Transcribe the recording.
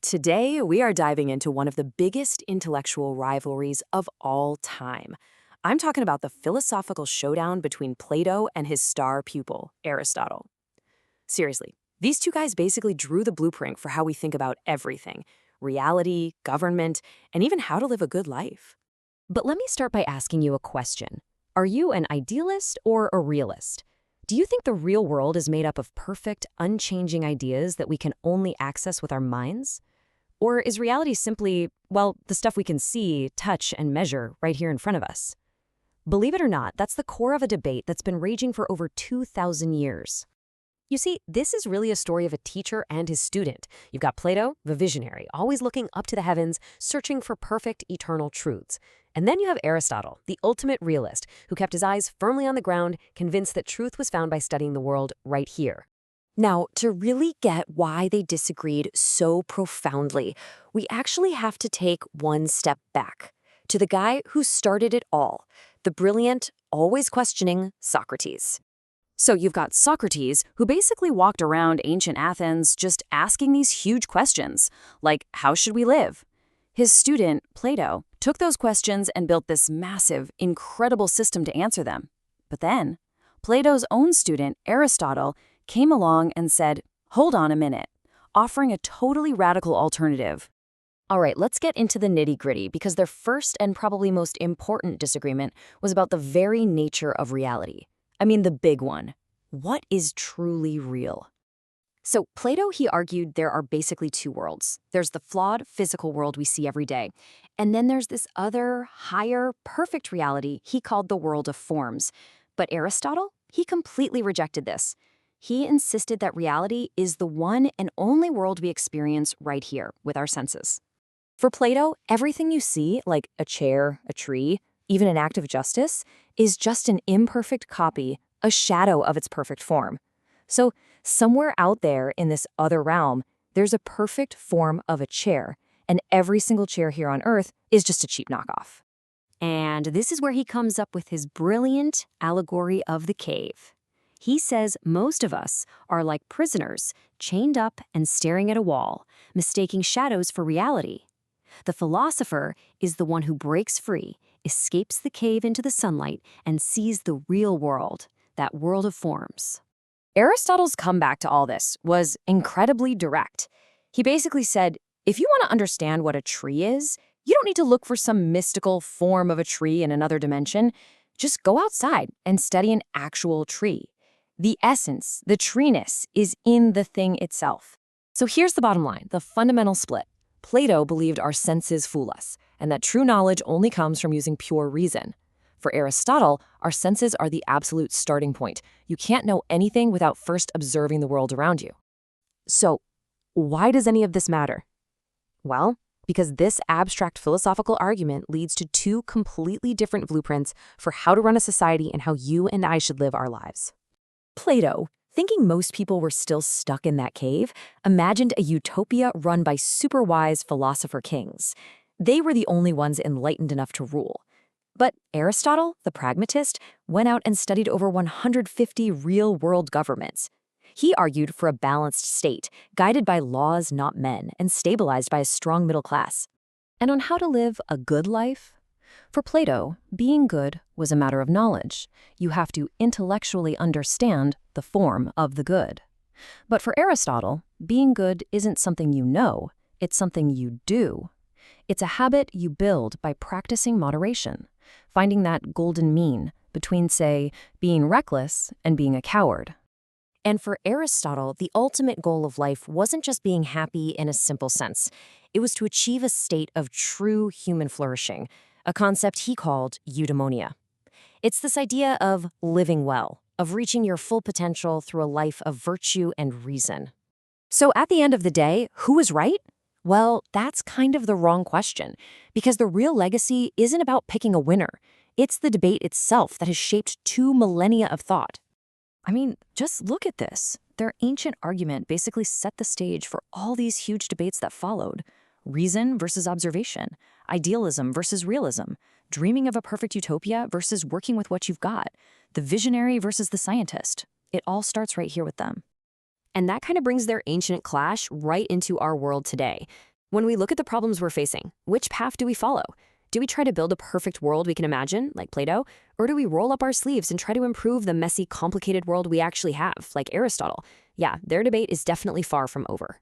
Today, we are diving into one of the biggest intellectual rivalries of all time. I'm talking about the philosophical showdown between Plato and his star pupil, Aristotle. Seriously, these two guys basically drew the blueprint for how we think about everything: reality, government, and even how to live a good life. But let me start by asking you a question. Are you an idealist or a realist? Do you think the real world is made up of perfect, unchanging ideas that we can only access with our minds? Or is reality simply, well, the stuff we can see, touch, and measure right here in front of us? Believe it or not, that's the core of a debate that's been raging for over 2,000 years. You see, this is really a story of a teacher and his student. You've got Plato, the visionary, always looking up to the heavens, searching for perfect, eternal truths. And then you have Aristotle, the ultimate realist, who kept his eyes firmly on the ground, convinced that truth was found by studying the world right here. Now, to really get why they disagreed so profoundly, we actually have to take one step back to the guy who started it all, the brilliant, always questioning Socrates. So you've got Socrates, who basically walked around ancient Athens just asking these huge questions, like, how should we live? His student, Plato, took those questions and built this massive, incredible system to answer them. But then, Plato's own student, Aristotle, came along and said, hold on a minute, offering a totally radical alternative. All right, let's get into the nitty-gritty, because their first and probably most important disagreement was about the very nature of reality. I mean, the big one. What is truly real? So Plato, he argued there are basically two worlds. There's the flawed physical world we see every day, and then there's this other, higher, perfect reality he called the world of forms. But Aristotle, he completely rejected this. He insisted that reality is the one and only world we experience right here with our senses. For Plato, everything you see, like a chair, a tree, even an act of justice, is just an imperfect copy, a shadow of its perfect form. So somewhere out there in this other realm, there's a perfect form of a chair, and every single chair here on Earth is just a cheap knockoff. And this is where he comes up with his brilliant allegory of the cave. He says most of us are like prisoners, chained up and staring at a wall, mistaking shadows for reality. The philosopher is the one who breaks free, escapes the cave into the sunlight, and sees the real world, that world of forms. Aristotle's comeback to all this was incredibly direct. He basically said, if you want to understand what a tree is, you don't need to look for some mystical form of a tree in another dimension. Just go outside and study an actual tree. The essence, the treeness, is in the thing itself. So here's the bottom line, the fundamental split. Plato believed our senses fool us, and that true knowledge only comes from using pure reason. For Aristotle, our senses are the absolute starting point. You can't know anything without first observing the world around you. So, why does any of this matter? Well, because this abstract philosophical argument leads to two completely different blueprints for how to run a society and how you and I should live our lives. Plato, thinking most people were still stuck in that cave, imagined a utopia run by super-wise philosopher kings. They were the only ones enlightened enough to rule. But Aristotle, the pragmatist, went out and studied over 150 real-world governments. He argued for a balanced state, guided by laws, not men, and stabilized by a strong middle class. And on how to live a good life? For Plato, being good was a matter of knowledge. You have to intellectually understand the form of the good. But for Aristotle, being good isn't something you know, it's something you do. It's a habit you build by practicing moderation, finding that golden mean between, say, being reckless and being a coward. And for Aristotle, the ultimate goal of life wasn't just being happy in a simple sense. It was to achieve a state of true human flourishing, a concept he called eudaimonia. It's this idea of living well, of reaching your full potential through a life of virtue and reason. So at the end of the day, who is right? Well, that's kind of the wrong question, because the real legacy isn't about picking a winner. It's the debate itself that has shaped 2 millennia of thought. I mean, just look at this. Their ancient argument basically set the stage for all these huge debates that followed. Reason versus observation, idealism versus realism, dreaming of a perfect utopia versus working with what you've got, the visionary versus the scientist. It all starts right here with them. And that kind of brings their ancient clash right into our world today. When we look at the problems we're facing, which path do we follow? Do we try to build a perfect world we can imagine, like Plato, or do we roll up our sleeves and try to improve the messy, complicated world we actually have, like Aristotle? Yeah, their debate is definitely far from over.